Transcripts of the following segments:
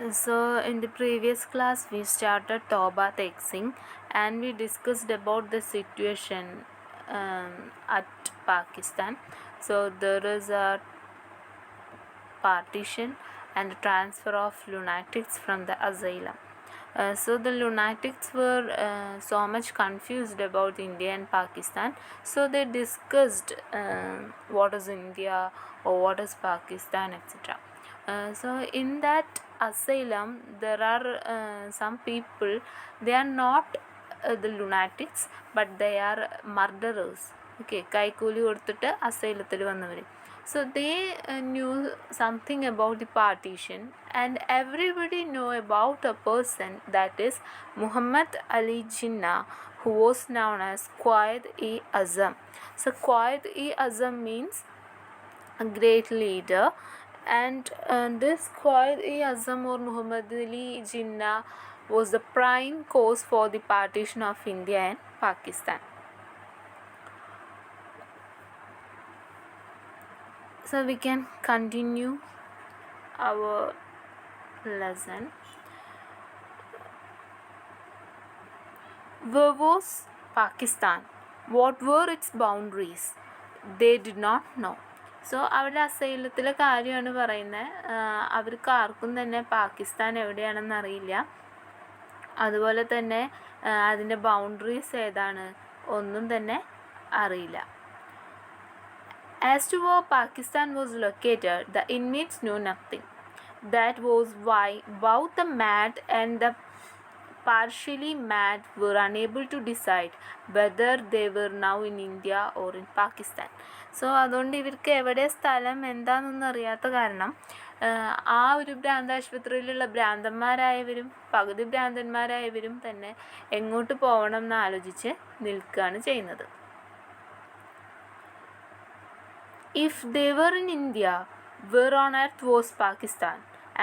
So, in the previous class, we started Tauba Texing and we discussed about the situation at Pakistan. So, there is a partition and transfer of lunatics from the asylum. So the lunatics were so much confused about India and Pakistan. So they discussed what is India or what is Pakistan, etc. So in that asylum, there are some people. They are not the lunatics, but they are murderers. Okay, കൈക്കൂലി കൊടുത്തിട്ട് അസൈലത്തിൽ വന്നവർ. So they knew something about the partition, and everybody know about a person, that is Muhammad Ali Jinnah, who was known as Quaid-e-Azam. So Quaid-e-Azam means a great leader, and this Quaid-e-Azam or Muhammad Ali Jinnah was the prime cause for the partition of India and Pakistan. So we can continue our lesson. Where was Pakistan? What were its boundaries? They did not know. So അവരുടെ അസൈലത്തിലെ കാര്യമാണ് പറയുന്നത്. അവർക്ക് ആർക്കും തന്നെ പാകിസ്ഥാൻ എവിടെയാണെന്ന് അറിയില്ല. അതുപോലെ തന്നെ അതിൻ്റെ ബൗണ്ടറീസ് ഏതാണ് ഒന്നും തന്നെ അറിയില്ല. As to where Pakistan was located, the inmates knew nothing. That was why both the mad and the partially mad were unable to decide whether they were now in India or in Pakistan. So അതുകൊണ്ട് ഇവർക്ക് എവിടെ സ്ഥലം എന്താണെന്നൊന്നും അറിയാത്ത കാരണം ആ ഒരു ഭ്രാന്താശുപത്രിയിലുള്ള ഭ്രാന്തന്മാരായവരും പകുതി ഭ്രാന്തന്മാരായവരും തന്നെ എങ്ങോട്ട് പോകണം എന്ന് ആലോചിച്ച് നിൽക്കുകയാണ് ചെയ്യുന്നത്. If they were in India, where on earth was Pakistan?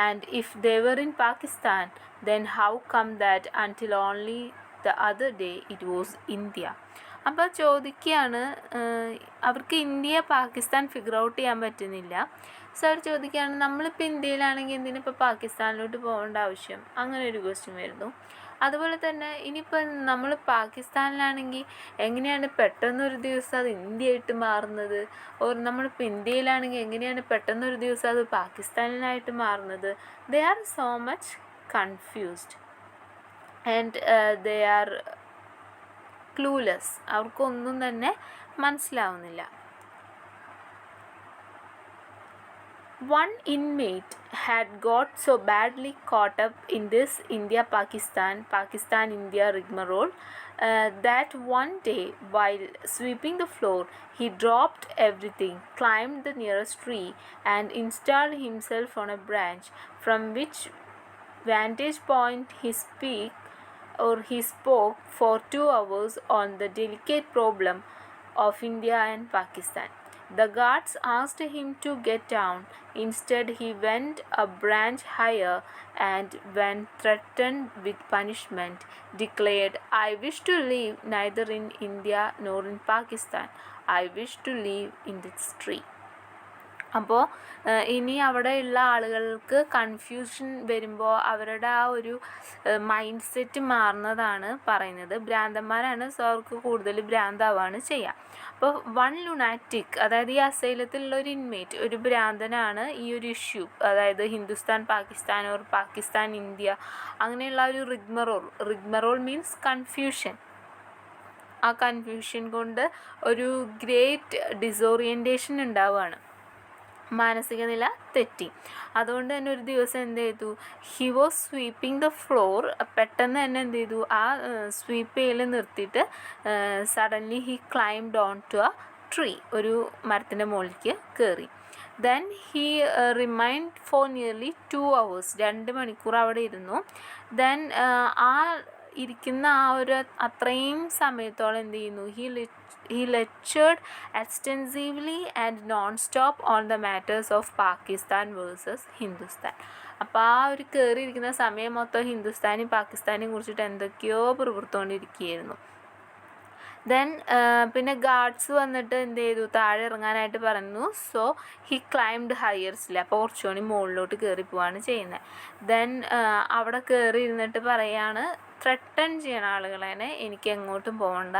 And if they were in Pakistan, then how come that until only the other day it was India? അപ്പോൾ ചോദിക്കുകയാണ്, അവർക്ക് ഇന്ത്യ പാകിസ്ഥാൻ ഫിഗർ ഔട്ട് ചെയ്യാൻ പറ്റുന്നില്ല. So അവർ ചോദിക്കുകയാണ്, നമ്മളിപ്പോൾ ഇന്ത്യയിലാണെങ്കിൽ എന്തിനിപ്പോൾ പാകിസ്ഥാനിലോട്ട് പോകേണ്ട ആവശ്യം? അങ്ങനെ ഒരു ക്വസ്റ്റ്യൻ വരുന്നു. അതുപോലെ തന്നെ ഇനിയിപ്പോൾ നമ്മൾ പാകിസ്ഥാനിലാണെങ്കിൽ എങ്ങനെയാണ് പെട്ടെന്നൊരു ദിവസം അത് ഇന്ത്യയായിട്ട് മാറുന്നത്? ഓർ നമ്മളിപ്പോൾ ഇന്ത്യയിലാണെങ്കിൽ എങ്ങനെയാണ് പെട്ടെന്നൊരു ദിവസം അത് പാകിസ്ഥാനിലായിട്ട് മാറുന്നത്? They are so much confused and they are clueless. അവർക്കൊന്നും തന്നെ മനസ്സിലാവുന്നില്ല. One inmate had got so badly caught up in this Pakistan-India rigmarole that one day, while sweeping the floor, he dropped everything, climbed the nearest tree, and installed himself on a branch, from which vantage point he spoke for 2 hours on the delicate problem of India and Pakistan. The guards asked him to get down. Instead, he went a branch higher and, when threatened with punishment, declared, "I wish to live neither in India nor in Pakistan. I wish to live in this tree." അപ്പോൾ ഇനി അവിടെയുള്ള ആളുകൾക്ക് confusion വരുമ്പോൾ അവരുടെ ആ ഒരു mind set മാറുന്നതാണ് പറയുന്നത്. ഭ്രാന്തന്മാരാണ്, സോ അവർക്ക് കൂടുതൽ ഭ്രാന്താവാണ് ചെയ്യുക. അപ്പോൾ വൺ ലുനാറ്റിക്, അതായത് ഈ അസൈലത്തിലുള്ള ഒരു ഇൻമേറ്റ്, ഒരു ഭ്രാന്തനാണ് ഈ ഒരു ഇഷ്യൂ, അതായത് ഹിന്ദുസ്ഥാൻ പാകിസ്ഥാൻ ഓർ പാകിസ്ഥാൻ ഇന്ത്യ അങ്ങനെയുള്ള ഒരു റിഗ്മറോൾ മീൻസ് കൺഫ്യൂഷൻ. ആ കൺഫ്യൂഷൻ കൊണ്ട് ഒരു ഗ്രേറ്റ് ഡിസോറിയൻറ്റേഷൻ ഉണ്ടാവുകയാണ്, മാനസിക നില തെറ്റി. അതുകൊണ്ട് തന്നെ ഒരു ദിവസം എന്ത് ചെയ്തു, he was sweeping the floor. പെട്ടെന്ന് തന്നെ എന്ത് ചെയ്തു, ആ സ്വീപ്പ് ചെയ്യൽ നിർത്തിയിട്ട് suddenly he climbed on to a tree, ഒരു മരത്തിൻ്റെ മുകളിലേക്ക് കയറി. Then he remained for nearly 2 hours, 2 മണിക്കൂർ അവിടെ ഇരുന്നു. ദെൻ ആ ഇരിക്കുന്ന ആ ഒരു അത്രയും സമയത്തോളം എന്ത് ചെയ്യുന്നു, he lectured extensively and non-stop on the matters of Pakistan versus Hindustan. അപ്പോൾ ആ ഒരു കയറിയിരിക്കുന്ന സമയം മൊത്തം ഹിന്ദുസ്ഥാനും പാകിസ്ഥാനെയും കുറിച്ചിട്ട് എന്തൊക്കെയോ പുറത്തുകൊണ്ടിരിക്കുകയായിരുന്നു. ദെൻ പിന്നെ ഗാർഡ്സ് വന്നിട്ട് എന്ത് ചെയ്തു, താഴെ ഇറങ്ങാനായിട്ട് പറഞ്ഞു. സോ ഹി ക്ലൈംഡ് ഹയർസ്ലി, അപ്പോൾ കുറച്ചുകൂടി മുകളിലോട്ട് കയറി പോവാണ് ചെയ്യുന്നത്. ദെൻ അവിടെ കയറി ഇരുന്നിട്ട് പറയാണ്, ത്രട്ടൺ ചെയ്യണ ആളുകളെ, എനിക്ക് എങ്ങോട്ടും പോകണ്ട,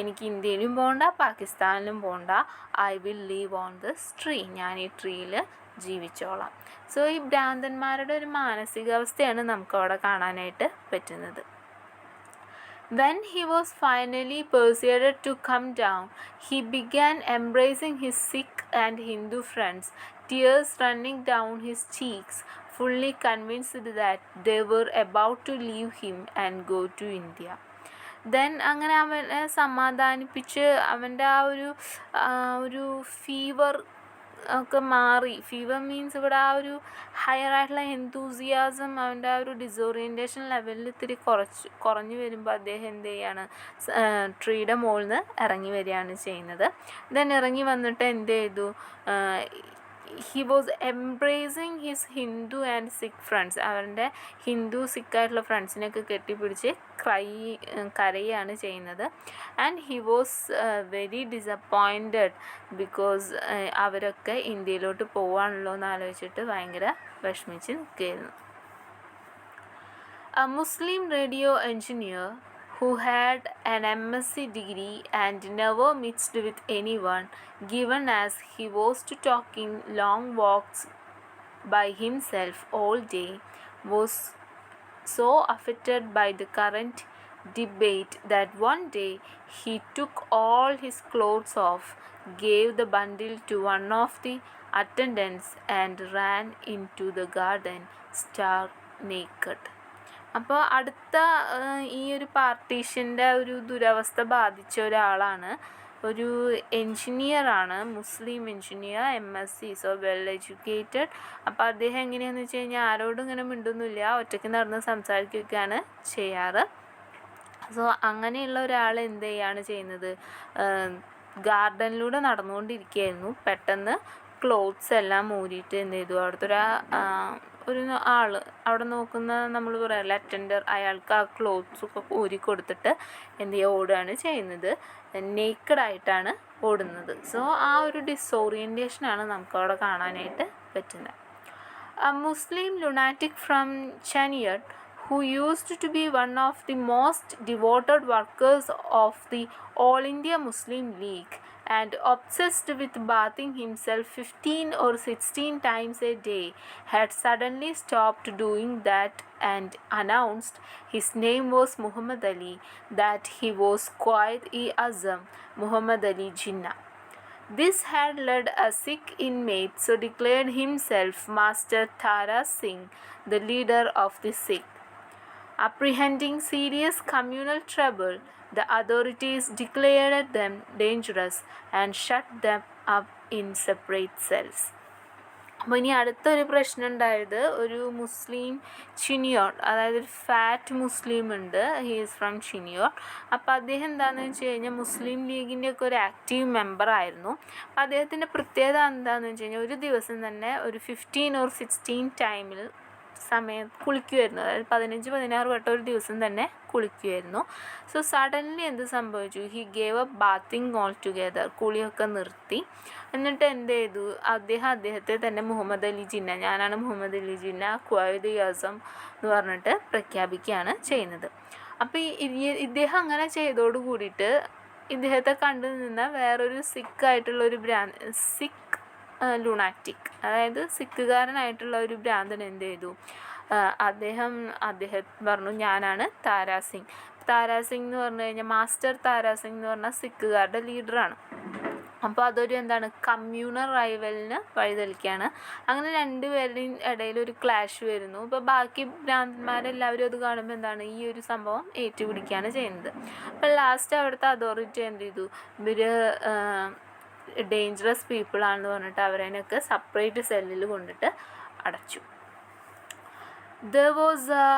എനിക്ക് ഇന്ത്യയിലും പോകണ്ട പാകിസ്ഥാനിലും പോകണ്ട, I will leave on this tree, ഞാൻ ഈ ട്രീയിൽ ജീവിച്ചോളാം. സോ ഈ ഭ്രാന്തന്മാരുടെ ഒരു മാനസികാവസ്ഥയാണ് നമുക്കവിടെ കാണാനായിട്ട് പറ്റുന്നത്. When he was finally persuaded to come down, he began embracing his Sikh and Hindu friends, tears running down his cheeks, fully convinced that they were about to leave him and go to India. Then അങ്ങനെ അവനെ സമാധാനിപ്പിച്ച് അവൻ്റെ ആ ഒരു fever ഒക്കെ മാറി. Fever means ഇവിടെ ആ ഒരു ഹയർ ആയിട്ടുള്ള എന്തൂസിയാസം, അവൻ്റെ ആ ഒരു ഡിസോറിയൻറ്റേഷൻ ലെവലിൽ ഇത്തിരി കുറഞ്ഞു വരുമ്പോൾ അദ്ദേഹം എന്ത് ചെയ്യാണ്, ട്രീയുടെ മുകളിൽ നിന്ന് ഇറങ്ങി വരികയാണ് ചെയ്യുന്നത്. ദെൻ ഇറങ്ങി വന്നിട്ട് എന്ത് ചെയ്തു, he was embracing his Hindu and Sikh friends, അവരുടെ ഹിന്ദു സിഖായിട്ടുള്ള ഫ്രണ്ട്സിനെയൊക്കെ കെട്ടിപ്പിടിച്ച് കരയാണ് ചെയ്യുന്നത്. And he was very disappointed because അവരൊക്കെ ഇന്ത്യയിലോട്ട് പോവാണല്ലോ എന്ന് ആലോചിച്ചിട്ട് ഭയങ്കര വിഷമിച്ച് നിൽക്കുകയായിരുന്നു. A Muslim radio engineer who had an MSc degree and never mixed with anyone, given as he was to taking long walks by himself all day, was so affected by the current debate that one day he took all his clothes off, gave the bundle to one of the attendants, and ran into the garden stark naked. അപ്പോൾ അടുത്ത ഈ ഒരു പാർട്ടീഷൻ്റെ ഒരു ദുരവസ്ഥ ബാധിച്ച ഒരാളാണ്, ഒരു എൻജിനീയറാണ്, മുസ്ലിം engineer, MSc, so well educated. അപ്പോൾ അദ്ദേഹം എങ്ങനെയാണെന്ന് വെച്ച് കഴിഞ്ഞാൽ ആരോടും ഇങ്ങനെ മിണ്ടുന്നില്ല, ഒറ്റയ്ക്ക് നടന്ന് സംസാരിക്കുകയൊക്കെയാണ് ചെയ്യാറ്. സോ അങ്ങനെയുള്ള ഒരാൾ എന്ത് ചെയ്യാണ് ചെയ്യുന്നത്, ഗാർഡനിലൂടെ നടന്നുകൊണ്ടിരിക്കുകയായിരുന്നു. പെട്ടെന്ന് ക്ലോത്ത്സ് എല്ലാം ഊരിയിട്ട് എന്ത് ചെയ്തു, അവിടുത്തെ ഒരു ആൾ അവിടെ നോക്കുന്ന, നമ്മൾ പറയാറില്ല അറ്റൻഡർ, അയാൾക്ക് ആ ക്ലോത്ത്സ് ഒക്കെ ഊരി കൊടുത്തിട്ട് എന്ത് ചെയ്യുക, ഓടുകയാണ് ചെയ്യുന്നത്. നേക്കഡായിട്ടാണ് ഓടുന്നത്. സോ ആ ഒരു ഡിസോറിയൻറ്റേഷനാണ് നമുക്കവിടെ കാണാനായിട്ട് പറ്റുന്നത്. A Muslim lunatic from Chaniot, who used to be one of the most devoted workers of the All India Muslim League and obsessed with bathing himself 15 or 16 times a day, had suddenly stopped doing that and announced his name was Muhammad Ali, that he was Quaid-e-Azam Muhammad Ali Jinnah. This had led a Sikh inmate so declared himself Master Tara Singh, the leader of the Sikh. Apprehending serious communal trouble, the authorities declared them dangerous and shut them up in separate cells. അപ്പോൾ ഇനി അടുത്തൊരു പ്രശ്നം ഉണ്ടായത്, ഒരു മുസ്ലിം ചിനിയോർ, അതായത് ഒരു fat മുസ്ലിം ഉണ്ട്, he is from ചിനിയോർ. അപ്പോൾ അദ്ദേഹം എന്താണെന്ന് വെച്ച് കഴിഞ്ഞാൽ മുസ്ലിം ലീഗിൻ്റെ ഒക്കെ ഒരു ആക്റ്റീവ് മെമ്പർ ആയിരുന്നു. അപ്പോൾ അദ്ദേഹത്തിൻ്റെ പ്രത്യേകത എന്താണെന്ന് വെച്ച് കഴിഞ്ഞാൽ ഒരു ദിവസം തന്നെ ഒരു 15 or 16 ടൈമിൽ കുളിക്കുമായിരുന്നു. അതായത് 15-16 വട്ടം ഒരു ദിവസം തന്നെ കുളിക്കുമായിരുന്നു. സോ സഡൻലി എന്ത് സംഭവിച്ചു, he gave up bathing all together, കുളിയൊക്കെ നിർത്തി. എന്നിട്ട് എന്ത് ചെയ്തു, അദ്ദേഹത്തെ തന്നെ മുഹമ്മദ് അലി ജിന്ന, ഞാനാണ് മുഹമ്മദ് അലി ജിന്ന, ഖ്വായിദ്-ഇ-അസം എന്ന് പറഞ്ഞിട്ട് പ്രഖ്യാപിക്കുകയാണ് ചെയ്യുന്നത്. അപ്പോൾ ഇദ്ദേഹം അങ്ങനെ ചെയ്തോട് കൂടിയിട്ട് ഇദ്ദേഹത്തെ കണ്ടു നിന്ന വേറൊരു സിഖായിട്ടുള്ളൊരു സിഖ് ലുണാറ്റിക്, അതായത് സിഖുകാരനായിട്ടുള്ള ഒരു ഭ്രാന്തൻ എന്ത് ചെയ്തു, അദ്ദേഹം പറഞ്ഞു, ഞാനാണ് താരാ സിംഗ്. താരാ സിംഗ് എന്ന് പറഞ്ഞു കഴിഞ്ഞാൽ, മാസ്റ്റർ താരാ സിംഗ് എന്ന് പറഞ്ഞാൽ സിഖുകാരുടെ ലീഡറാണ്. അപ്പോൾ അതൊരു കമ്മ്യൂണൽ റൈവലിന് വഴിതെളിക്കുകയാണ്. അങ്ങനെ രണ്ടുപേരുടെയും ഇടയിൽ ഒരു ക്ലാഷ് വരുന്നു. ഇപ്പോൾ ബാക്കി ഭ്രാന്തന്മാരെല്ലാവരും അത് കാണുമ്പോൾ ഈ ഒരു സംഭവം ഏറ്റുപിടിക്കുകയാണ് ചെയ്യുന്നത്. അപ്പോൾ ലാസ്റ്റ് അവിടുത്തെ അതോറിറ്റി എന്ത് ചെയ്തു, ഇവർ ഡേഞ്ചറസ് പീപ്പിളാണെന്ന് പറഞ്ഞിട്ട് അവരതിനൊക്കെ സെപ്പറേറ്റ് സെല്ലിൽ കൊണ്ടിട്ട് അടച്ചു. There was a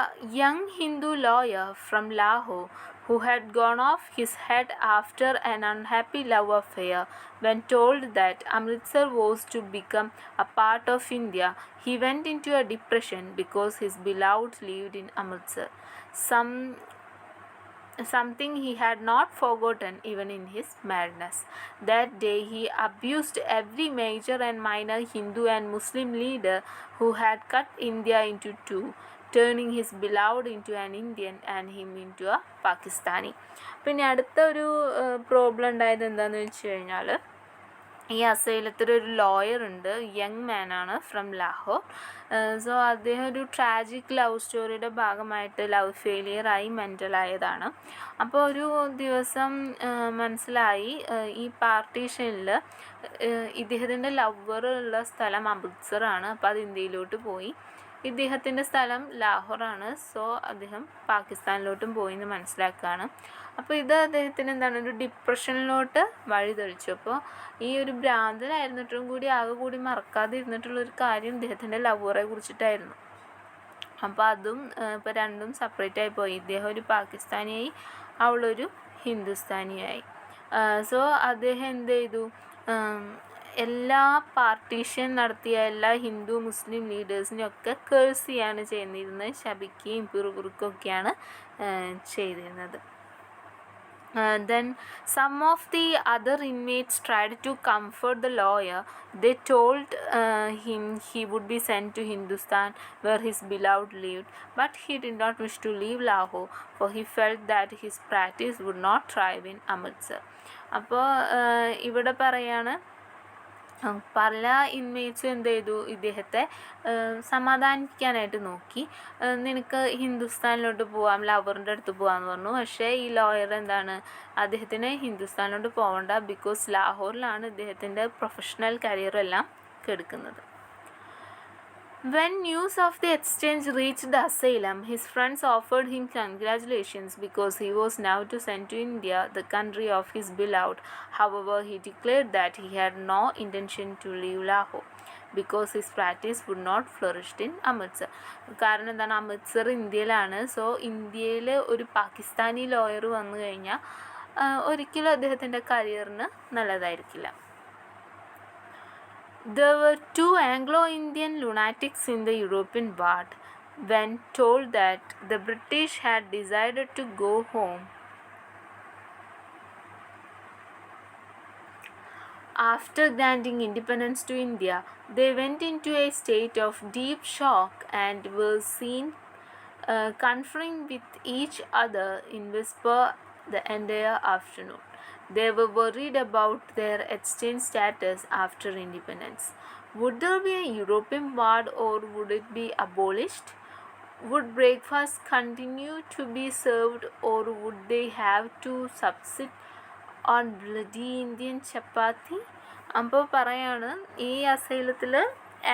young Hindu lawyer from Lahore who had gone off his head after an unhappy love affair. When told that Amritsar was to become a part of India, he went into a depression because his beloved lived in Amritsar. Some something he had not forgotten even in his madness. That day he abused every major and minor Hindu and Muslim leader who had cut India into two, turning his beloved into an Indian and him into a Pakistani. പിന്നെ അടുത്തൊരു problem ഉണ്ടായത് എന്താണെന്ന് വെച്ച് കഴിഞ്ഞാൽ, ഈ അസൈലത്തിലൊരു lawyer ഉണ്ട്, young മാനാണ്, from Lahore. So അദ്ദേഹം ഒരു ട്രാജിക് ലവ് സ്റ്റോറിയുടെ ഭാഗമായിട്ട് ലവ് ഫെയിലിയറായി മെൻ്റലായതാണ്. അപ്പോൾ ഒരു ദിവസം മനസ്സിലായി ഈ പാർട്ടീഷനിൽ ഇദ്ദേഹത്തിൻ്റെ ലവർ ഉള്ള സ്ഥലം അമൃത്സറാണ്. അപ്പോൾ അത് ഇന്ത്യയിലോട്ട് പോയി. ഇദ്ദേഹത്തിൻ്റെ സ്ഥലം ലാഹോറാണ്. സോ അദ്ദേഹം പാകിസ്ഥാനിലോട്ടും പോയി എന്ന് മനസ്സിലാക്കുകയാണ്. അപ്പോൾ ഇത് അദ്ദേഹത്തിന് എന്താണ്, ഒരു ഡിപ്രഷനിലോട്ട് വഴിതെളിച്ചു. അപ്പോൾ ഈ ഒരു ഭ്രാന്തനായിരുന്നിട്ടും കൂടി ആകെ കൂടി മറക്കാതെ ഇരുന്നിട്ടുള്ളൊരു കാര്യം ഇദ്ദേഹത്തിൻ്റെ ലവറെ കുറിച്ചിട്ടായിരുന്നു. അപ്പോൾ അതും ഇപ്പോൾ രണ്ടും സെപ്പറേറ്റ് ആയി പോയി. ഇദ്ദേഹം ഒരു പാകിസ്ഥാനിയായി, അവളൊരു ഹിന്ദുസ്ഥാനിയായി. സോ അദ്ദേഹം എന്ത് ചെയ്തു, എല്ലാ പാർട്ടീഷൻ നടത്തിയ എല്ലാ ഹിന്ദു മുസ്ലിം ലീഡേഴ്സിനെയൊക്കെ കേഴ്സ് ചെയ്യാണ് ചെയ്യുന്നിരുന്നത്, ശപിക്കുകയും പിറുപിറുക്കുകയൊക്കെയാണ് ചെയ്തിരുന്നത്. Then some of the other inmates tried to comfort the lawyer. They told him he would be sent to Hindustan where his beloved lived, but he did not wish to leave Lahore, for he felt that his practice would not thrive in Amritsar. അപ്പോൾ ഇവിടെ പറയാണ്, പല ഇൻമേറ്റ്സും എന്ത് ചെയ്തു, ഇദ്ദേഹത്തെ സമാധാനിപ്പിക്കാനായിട്ട് നോക്കി. നിനക്ക് ഹിന്ദുസ്ഥാനിലോട്ട് പോവാം, ലവറിൻ്റെ അടുത്ത് പോകാമെന്ന് പറഞ്ഞു. പക്ഷേ ഈ ലോയർ എന്താണ്, അദ്ദേഹത്തിന് ഹിന്ദുസ്ഥാനിലോട്ട് പോകണ്ട, ബിക്കോസ് ലാഹോറിലാണ് ഇദ്ദേഹത്തിൻ്റെ professional കരിയറെല്ലാം കെടുക്കുന്നത്. When news of the exchange reached Asylum, his friends offered him congratulations because he was now to send to India, the country of his beloved. However, he declared that he had no intention to leave Lahore because his practice would not flourish in Amritsar. കാരണം എന്താണ്, അമൃത്സർ ഇന്ത്യയിലാണ്. So ഇന്ത്യയിൽ ഒരു Pakistani lawyer വന്നു കഴിഞ്ഞാൽ ഒരിക്കലും അദ്ദേഹത്തിൻ്റെ കരിയറിന് നല്ലതായിരിക്കില്ല. There were two Anglo-Indian lunatics in the European ward. When told that the British had decided to go home after granting independence to India, they went into a state of deep shock and were seen conferring with each other in whisper the entire afternoon. They were worried about their exchange status after independence. Would there be a European ward or would it be abolished? Would breakfast continue to be served or would they have to subsist on bloody Indian chapati? അപ്പോൾ പറയാണ്, ഈ അസൈലത്തിൽ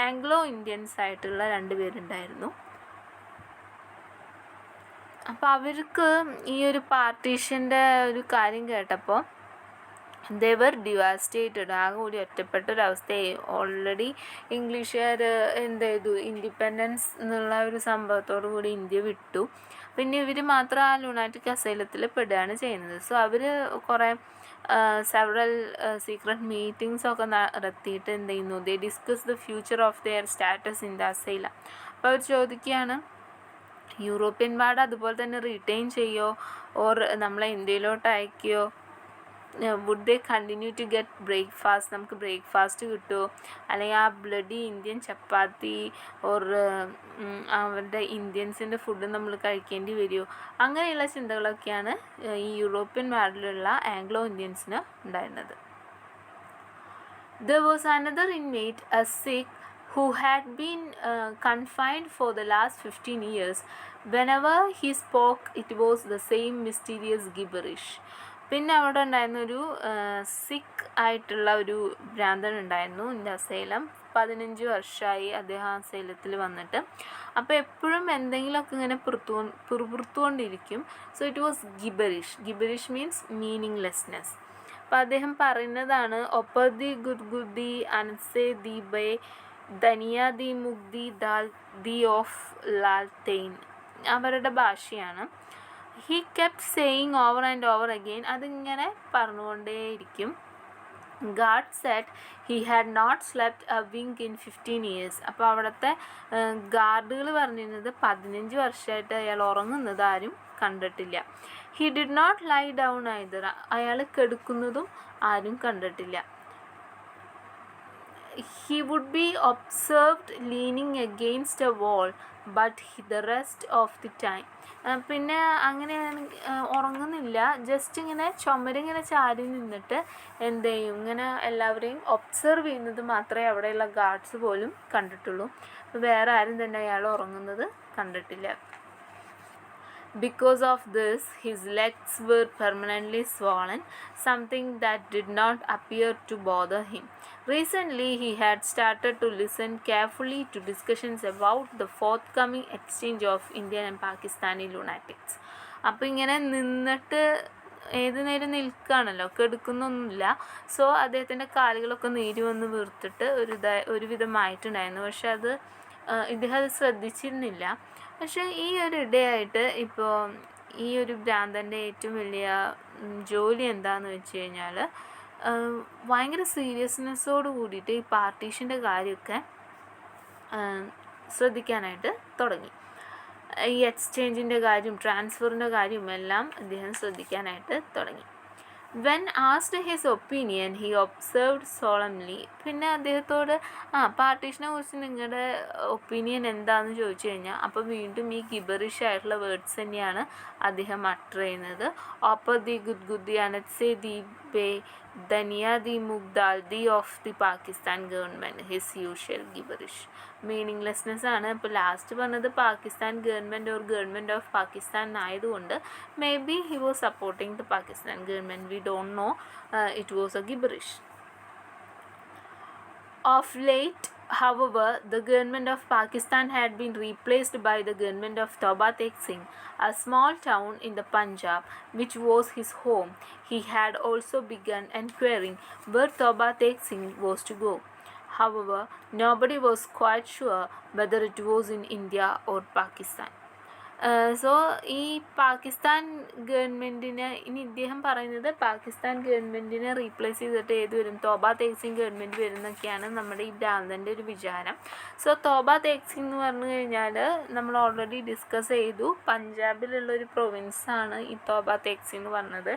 Anglo Indians ആയിട്ടുള്ള 2 പേരുണ്ടായിരുന്നു. അപ്പോൾ അവർക്ക് ഈ ഒരു പാർട്ടീഷൻ്റെ ഒരു കാര്യം കേട്ടപ്പോൾ they were devastated. ആകെ കൂടി ഒറ്റപ്പെട്ടൊരവസ്ഥയായി. ഓൾറെഡി ഇംഗ്ലീഷുകാർ എന്ത് ചെയ്തു, ഇൻഡിപെൻഡൻസ് എന്നുള്ള ഒരു സംഭവത്തോടു കൂടി ഇന്ത്യ വിട്ടു. പിന്നെ ഇവർ മാത്രം ആ ലുണാറ്റിക് അസൈലത്തിൽ പെടുകയാണ് ചെയ്യുന്നത്. സോ അവർ കുറേ സെവറൽ സീക്രട്ട് മീറ്റിങ്സൊക്കെ നടത്തിയിട്ട് എന്ത് ചെയ്യുന്നു, they discuss the future of their status in the asylum. അപ്പോൾ അവർ ചോദിക്കുകയാണ്, യൂറോപ്യൻ വാർഡ് അതുപോലെ തന്നെ റിട്ടൈൻ ചെയ്യുമോ ഓർ നമ്മളെ ഇന്ത്യയിലോട്ട് അയക്കുകയോ, would they continue to get breakfast, നമുക്ക് ബ്രേക്ക്ഫാസ്റ്റ് കിട്ടുമോ, അല്ലെങ്കിൽ ആ ബ്ലഡി ഇന്ത്യൻ ചപ്പാത്തി ഓർ അവരുടെ ഇന്ത്യൻസിൻ്റെ ഫുഡ് നമ്മൾ കഴിക്കേണ്ടി വരുമോ, അങ്ങനെയുള്ള ചിന്തകളൊക്കെയാണ് ഈ യൂറോപ്യൻ വാർഡിലുള്ള ആംഗ്ലോ ഇന്ത്യൻസിന് ഉണ്ടായിരുന്നത്. There was another inmate, a Sikh, who had been confined for the last 15 years. Whenever he spoke, it was the same mysterious gibberish. പിന്നെ അവിടെ ഉണ്ടായിരുന്നൊരു സിഖ് ആയിട്ടുള്ള ഒരു ഭ്രാന്തൻ ഉണ്ടായിരുന്നു ഇൻ അസൈലം. 15 വർഷമായി അദ്ദേഹം അസൈലത്തിൽ വന്നിട്ട്. അപ്പോൾ എപ്പോഴും എന്തെങ്കിലുമൊക്കെ ഇങ്ങനെ പുറത്തുകൊണ്ടിരിക്കും. So it was gibberish. Gibberish means meaninglessness. അപ്പോൾ അദ്ദേഹം പറയുന്നതാണ്, ഒപ്പദി ഗുദ്ഗുദി അൻസെ ദി ബൈ ധനിയ ദി മുഗ്ദി ദാൽ ദി ഓഫ് ലാൽതെയിൻ, അവരുടെ ഭാഷയാണ്. He kept saying over and over again, അതിങ്ങനെ പറഞ്ഞുകൊണ്ടേയിരിക്കും. Guard said he had not slept a wink in 15 years. അപ്പോൾ അവിടുത്തെ ഗാർഡുകൾ പറഞ്ഞിരുന്നത് 15 വർഷമായിട്ട് അയാൾ ഉറങ്ങുന്നത് ആരും കണ്ടിട്ടില്ല. He did not lie down either. അയാൾ കെടുക്കുന്നതും ആരും കണ്ടിട്ടില്ല. He would be observed leaning against a wall but the rest of the time. പിന്നെ അങ്ങനെയാണ് ഉറങ്ങുന്നില്ല, ജസ്റ്റ് ഇങ്ങനെ ചുമരിങ്ങനെ ചാരി നിന്നിട്ട് എന്ത് ചെയ്യും, ഇങ്ങനെ എല്ലാവരെയും ഒബ്സർവ് ചെയ്യുന്നത് മാത്രമേ അവിടെയുള്ള ഗാർഡ്സ് പോലും കണ്ടിട്ടുള്ളൂ. വേറെ ആരും തന്നെ അയാൾ ഉറങ്ങുന്നത് കണ്ടിട്ടില്ല. Because of this, his legs were permanently swollen, something that did not appear to bother him. Recently, he had started to listen carefully to discussions about the forthcoming exchange of Indian and Pakistani lunatics. അപ്പോൾ ഇങ്ങനെ നിന്നിട്ട് ഏത് നേരം നിൽക്കുകയാണല്ലോ, കെടുക്കുന്നൊന്നുമില്ല. So അദ്ദേഹത്തിൻ്റെ കാലുകളൊക്കെ നീരി വന്ന് വീർത്തിട്ട് ഒരുവിധമായിട്ടുണ്ടായിരുന്നു. പക്ഷെ ഇദ്ദേഹം അത് ശ്രദ്ധിച്ചിരുന്നില്ല. പക്ഷേ ഈ ഒരു ഇടയായിട്ട് ഇപ്പോൾ ഈ ഒരു ഭ്രാന്തൻ്റെ ഏറ്റവും വലിയ ജോലി എന്താണെന്ന് വെച്ച് കഴിഞ്ഞാൽ ഭയങ്കര സീരിയസ്നെസ്സോട് കൂടിയിട്ട് ഈ പാർട്ടീഷൻ്റെ കാര്യമൊക്കെ ശ്രദ്ധിക്കാനായിട്ട് തുടങ്ങി. ഈ എക്സ്ചേഞ്ചിൻ്റെ കാര്യം, ട്രാൻസ്ഫറിൻ്റെ കാര്യവും എല്ലാം അദ്ദേഹം ശ്രദ്ധിക്കാനായിട്ട് തുടങ്ങി. When asked his opinion, he observed solemnly. പിന്നെ അദ്ദേഹത്തോട് പാർട്ടീഷനെ കുറിച്ച് നിങ്ങളുടെ ഒപ്പീനിയൻ എന്താണെന്ന് ചോദിച്ചു കഴിഞ്ഞാൽ അപ്പോൾ വീണ്ടും ഈ ഗിബറിഷ് ആയിട്ടുള്ള വേർഡ്സ് തന്നെയാണ് അദ്ദേഹം അട്ടർ ചെയ്യുന്നത്. ഓപ്പർ ദി ഗുദ്ഗുദ്ദി അനത്സെ ദി ബേ ധനിയ ദി മുഗ്ദാൽ ദി ഓഫ് ദി Pakistan government his usual gibberish. Meaninglessness ആണ്. ഇപ്പോൾ ലാസ്റ്റ് പറഞ്ഞത് Pakistan government or government of Pakistan ആയതുകൊണ്ട് maybe he was supporting the Pakistan government. We don't know, it was a gibberish. Of late, however, the government of Pakistan had been replaced by the government of Toba Tek Singh, a small town in the Punjab, which was his home. He had also begun enquiring where Toba Tek Singh was to go. However, nobody was quite sure whether it was in India or Pakistan. So ഈ പാകിസ്ഥാൻ ഗവൺമെൻറ്റിനെ, ഇനി ഇദ്ദേഹം പറയുന്നത് പാകിസ്ഥാൻ ഗവൺമെൻറ്റിനെ replace ചെയ്തിട്ട് ഏത് വരും, Toba തേക് Singh government വരുന്നൊക്കെയാണ് നമ്മുടെ ഈ ഭ്രാന്തൻ്റെ ഒരു വിചാരം. സോ തോബ തേക് സിംഗ് എന്ന് പറഞ്ഞു കഴിഞ്ഞാൽ നമ്മൾ ഓൾറെഡി ഡിസ്കസ് ചെയ്തു, പഞ്ചാബിലുള്ളൊരു പ്രൊവിൻസാണ് ഈ തോബ തേക് സിംഗ് എന്ന് പറഞ്ഞത്.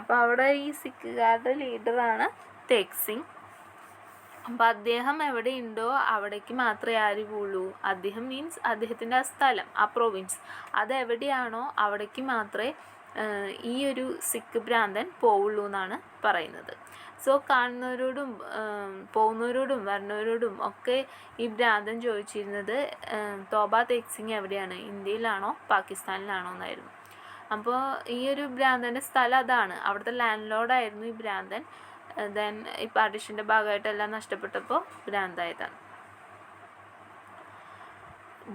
അപ്പോൾ അവിടെ ഈ സിഖുകാരുടെ ലീഡറാണ് തേക് സിംഗ്. അപ്പോൾ അദ്ദേഹം എവിടെയുണ്ടോ അവിടേക്ക് മാത്രമേ ആര് പോവുള്ളൂ, അദ്ദേഹം മീൻസ് അദ്ദേഹത്തിൻ്റെ ആ സ്ഥലം, ആ പ്രൊവിൻസ് അതെവിടെയാണോ അവിടേക്ക് മാത്രമേ ഈ ഒരു സിഖ് ഭ്രാന്തൻ പോവുള്ളൂ എന്നാണ് പറയുന്നത്. സോ കാണുന്നവരോടും പോകുന്നവരോടും വരുന്നവരോടും ഒക്കെ ഈ ഭ്രാന്തൻ ചോദിച്ചിരുന്നത് തോബ തേക് സിംഗ് എവിടെയാണ്, ഇന്ത്യയിലാണോ പാകിസ്ഥാനിലാണോ എന്നായിരുന്നു. അപ്പോൾ ഈ ഒരു ഭ്രാന്തൻ്റെ സ്ഥലം അതാണ്, അവിടുത്തെ ലാൻഡ് ലോർഡായിരുന്നു ഈ ഭ്രാന്തൻ. ദെൻ ഈ പാർട്ടീഷൻ്റെ ഭാഗമായിട്ടെല്ലാം നഷ്ടപ്പെട്ടപ്പോൾ ഭ്രാന്തായതാണ്.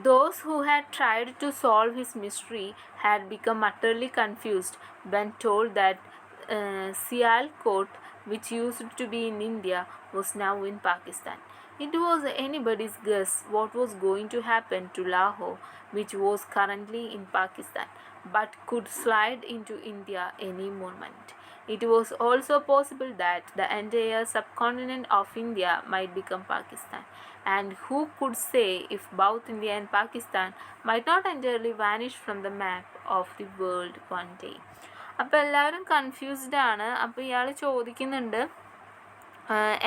Those who had tried to solve his mystery had become utterly confused when told that Sialkot, which used to be in India, was now in Pakistan. It was anybody's guess what was going to happen to Lahore, which was currently in Pakistan, but could slide into India any moment. It was also possible that the entire subcontinent of India might become Pakistan, and who could say if both India and Pakistan might not entirely vanish from the map of the world one day. അപ്പോൾ എല്ലാവരും confused ആണ്. അപ്പോൾ ഇയാൾ ചോദിക്കുന്നുണ്ട്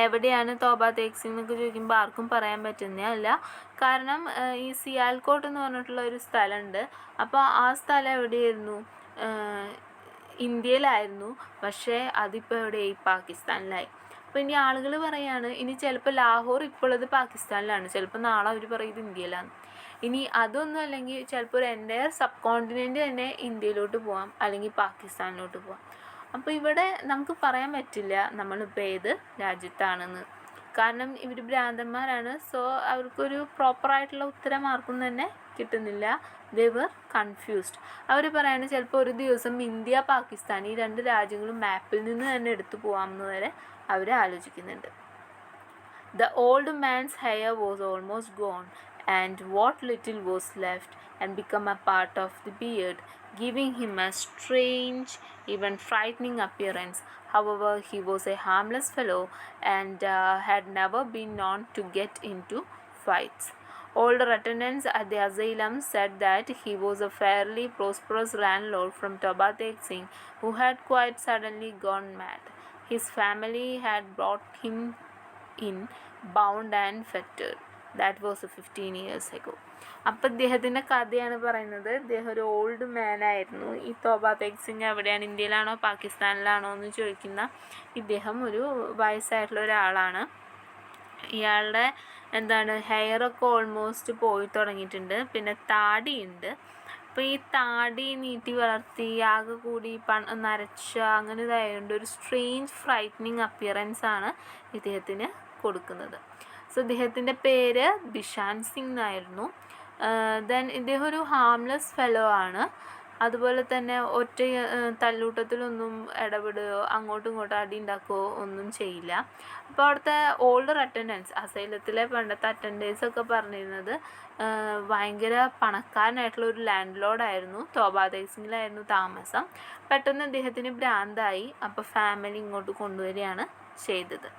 എവിടെയാണ് തോബ തേക് സിംഗ് എന്നൊക്കെ ചോദിക്കുമ്പോൾ ആർക്കും പറയാൻ പറ്റുന്നതല്ല. കാരണം ഈ സിയാൽകോട്ട് എന്ന് പറഞ്ഞിട്ടുള്ള ഒരു സ്ഥലമുണ്ട്. അപ്പോൾ ആ സ്ഥലം എവിടെയായിരുന്നു, ഇന്ത്യയിലായിരുന്നു. പക്ഷേ അതിപ്പോൾ എവിടെയായി, പാകിസ്ഥാനിലായി. അപ്പോൾ ഇനി ആളുകൾ പറയാണ് ഇനി ചിലപ്പോൾ ലാഹോർ ഇപ്പോൾ അത് പാകിസ്ഥാനിലാണ്, ചിലപ്പോൾ നാളെ അവർ പറയും ഇന്ത്യയിലാണ്. ഇനി അതൊന്നും അല്ലെങ്കിൽ ചിലപ്പോൾ ഒരു എൻ്റയർ സബ് കോണ്ടിനെൻ്റ് തന്നെ ഇന്ത്യയിലോട്ട് പോകാം, അല്ലെങ്കിൽ പാകിസ്ഥാനിലോട്ട് പോകാം. അപ്പോൾ ഇവിടെ നമുക്ക് പറയാൻ പറ്റില്ല നമ്മളിപ്പോൾ ഏത് രാജ്യത്താണെന്ന്. കാരണം ഇവർ ഭ്രാന്തന്മാരാണ്. സോ അവർക്കൊരു പ്രോപ്പറായിട്ടുള്ള ഉത്തരം ആർക്കും തന്നെ കിട്ടുന്നില്ല. ദേ വർ കൺഫ്യൂസ്ഡ്. അവർ പറയാണ് ചിലപ്പോൾ ഒരു ദിവസം ഇന്ത്യ പാകിസ്ഥാൻ ഈ രണ്ട് രാജ്യങ്ങളും മാപ്പിൽ നിന്ന് തന്നെ എടുത്തു പോകാമെന്ന് വരെ അവർ ആലോചിക്കുന്നുണ്ട്. The old man's hair was almost gone and what little was left and become a part of the beard, giving him a strange, even frightening appearance. However, he was a harmless fellow and had never been known to get into fights. Older attendants at the asylum said that he was a fairly prosperous landlord from Toba Tek Singh who had quite suddenly gone mad. His family had brought him in bound and fettered. That was 15 years ago. അപ്പം ഇദ്ദേഹത്തിൻ്റെ കഥയാണ് പറയുന്നത്. ഇദ്ദേഹം ഒരു old man ആയിരുന്നു. ഈ തോബ തേഗ് സിംഗ് എവിടെയാണ്, ഇന്ത്യയിലാണോ പാകിസ്ഥാനിലാണോ എന്ന് ചോദിക്കുന്ന ഇദ്ദേഹം ഒരു വയസ്സായിട്ടുള്ള ഒരാളാണ്. ഇയാളുടെ ഹെയറൊക്കെ ഓൾമോസ്റ്റ് പോയി തുടങ്ങിയിട്ടുണ്ട്. പിന്നെ താടിയുണ്ട്. അപ്പോൾ ഈ താടി നീട്ടി വളർത്തി ആകെ കൂടി നരച്ച അങ്ങനെ ഇതായതുകൊണ്ട് ഒരു സ്ട്രേഞ്ച് ഫ്രൈറ്റനിങ് അപ്പിയറൻസ് ആണ് ഇദ്ദേഹത്തിന് കൊടുക്കുന്നത്. സോ ഇദ്ദേഹത്തിൻ്റെ പേര് ബിഷാൻ സിംഗ് എന്നായിരുന്നു. ദെൻ ഇദ്ദേഹം ഒരു ഹാംലെസ് ഫെലോ ആണ്. അതുപോലെ തന്നെ ഒറ്റ തല്ലൂട്ടത്തിലൊന്നും ഇടപെടുകയോ അങ്ങോട്ടും ഇങ്ങോട്ടും അടി ഉണ്ടാക്കുകയോ ഒന്നും ചെയ്യില്ല. അപ്പോൾ അവിടുത്തെ ഓൾഡർ അറ്റൻഡൻസ്, അസൈലത്തിലെ പണ്ടത്തെ അറ്റൻഡേഴ്സൊക്കെ പറഞ്ഞിരുന്നത് ഭയങ്കര പണക്കാരനായിട്ടുള്ള ഒരു ലാൻഡ് ലോഡായിരുന്നു. തോബ തേഗ് സിംഗിലായിരുന്നു താമസം. പെട്ടെന്ന് അദ്ദേഹത്തിന് ഭ്രാന്തായി. അപ്പോൾ ഫാമിലി ഇങ്ങോട്ട് കൊണ്ടുവരികയാണ് ചെയ്തത്.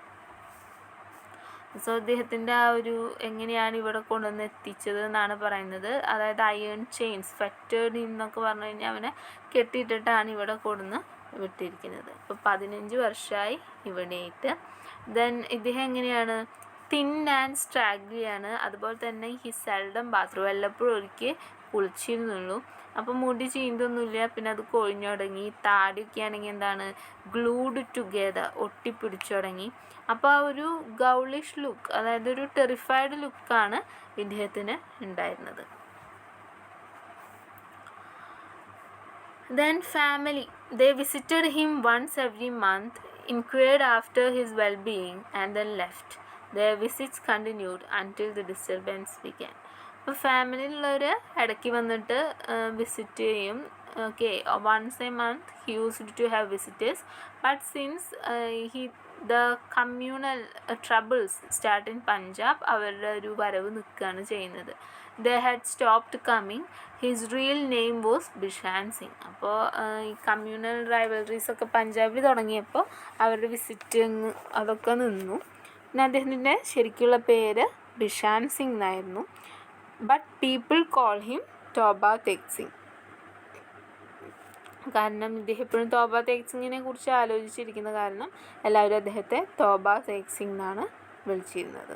സോ അദ്ദേഹത്തിൻ്റെ ആ ഒരു എങ്ങനെയാണ് ഇവിടെ കൊണ്ടുവന്ന് എത്തിച്ചത് എന്നാണ് പറയുന്നത്. അതായത് അയൺ ചെയിൻസ് ഫെറ്റേഡ് എന്നൊക്കെ പറഞ്ഞു കഴിഞ്ഞാൽ അവനെ കെട്ടിയിട്ടിട്ടാണ് ഇവിടെ കൊണ്ടുവന്ന് വിട്ടിരിക്കുന്നത്. ഇപ്പോൾ 15 വർഷമായി ഇവിടെയായിട്ട്. ദെൻ ഇദ്ദേഹം എങ്ങനെയാണ്, തിൻ ആൻഡ് സ്ട്രാഗ്ലിയാണ്. അതുപോലെ തന്നെ ഹി സെൽഡം ബാത്റൂം, വല്ലപ്പോഴും ഒരിക്കൽ കുളിച്ചിരുന്നുള്ളൂ. അപ്പോൾ മുടി ചീന്തൊന്നുമില്ല. പിന്നെ അത് കൊഴിഞ്ഞു തുടങ്ങി. താടിയൊക്കെ ആണെങ്കിൽ ഗ്ലൂഡ് ടുഗെദർ, ഒട്ടിപ്പിടിച്ചു തുടങ്ങി. അപ്പോൾ ആ ഒരു ഗൗളിഷ് ലുക്ക്, അതായത് ഒരു ടെറിഫൈഡ് ലുക്കാണ് ഇദ്ദേഹത്തിന് ഉണ്ടായിരുന്നത്. Then family, they visited him once every month, inquired after his well-being and then left. Their visits continued until the disturbance began. അപ്പോൾ ഫാമിലിയിലുള്ളവർ ഇടയ്ക്ക് വന്നിട്ട് വിസിറ്റ് ചെയ്യും. Okay, once a month he used to have visitors, but since the communal troubles start in Punjab, അവരുടെ ഒരു വരവ് നിൽക്കുകയാണ് ചെയ്യുന്നത്. They had stopped coming. His real name was ബിഷാൻ Singh. അപ്പോൾ ഈ കമ്മ്യൂണൽ റൈവലറീസ് ഒക്കെ പഞ്ചാബിൽ തുടങ്ങിയപ്പോൾ അവരുടെ വിസിറ്റിങ് അതൊക്കെ നിന്നു. പിന്നെ അദ്ദേഹത്തിൻ്റെ ശരിക്കുള്ള പേര് ബിഷാൻ സിംഗ് എന്നായിരുന്നു. But people call him Toba Tek Singh. കാരണം ഇദ്ദേഹം എപ്പോഴും തോബ തേഗ് സിംഗിനെ കുറിച്ച് ആലോചിച്ചിരിക്കുന്ന കാരണം എല്ലാവരും അദ്ദേഹത്തെ തോബ തേഗ് സിംഗ് എന്നാണ് വിളിച്ചിരുന്നത്.